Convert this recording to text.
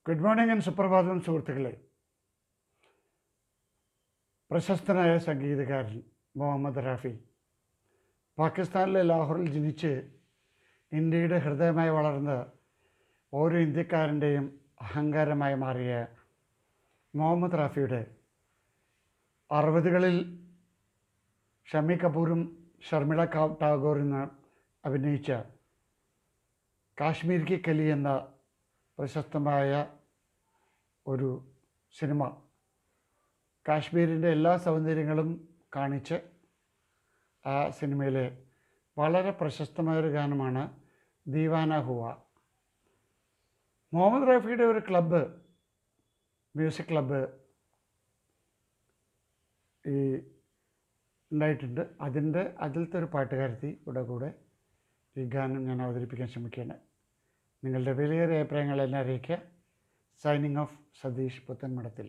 Good morning and സുപ്രഭാതം സുഹൃത്തുക്കളെ. പ്രശസ്തനായ സംഗീതകാരൻ മുഹമ്മദ് റാഫി പാകിസ്ഥാനിലെ ലാഹോറിൽ ജനിച്ച് ഇന്ത്യയുടെ ഹൃദയമായി വളർന്ന ഓരോ ഇന്ത്യക്കാരൻ്റെയും അഹങ്കാരമായി മാറിയ മുഹമ്മദ് റാഫിയുടെ 60കളിൽ ഷമ്മി കപൂറും ഷർമിള ടാഗോറും അഭിനയിച്ച കാശ്മീർ കി കലി എന്ന പ്രശസ്തമായ ഒരു സിനിമ കാശ്മീരിൻ്റെ എല്ലാ സൗന്ദര്യങ്ങളും കാണിച്ച് ആ സിനിമയിലെ വളരെ പ്രശസ്തമായൊരു ഗാനമാണ് ദീവാന ഹുവ. മുഹമ്മദ് റാഫിയുടെ ഒരു ക്ലബ്ബ്, മ്യൂസിക് ക്ലബ്ബ് ഈ ഉണ്ടായിട്ടുണ്ട്. അതിലത്തെ ഒരു പാട്ടുകാരത്തി കൂടെ ഈ ഗാനം ഞാൻ അവതരിപ്പിക്കാൻ ശ്രമിക്കുകയാണ്. നിങ്ങളുടെ വിലയേറിയ അഭിപ്രായങ്ങൾ എന്നെ അറിയിക്കുക. Signing off Satheesh പുത്തൻമടത്തിൽ.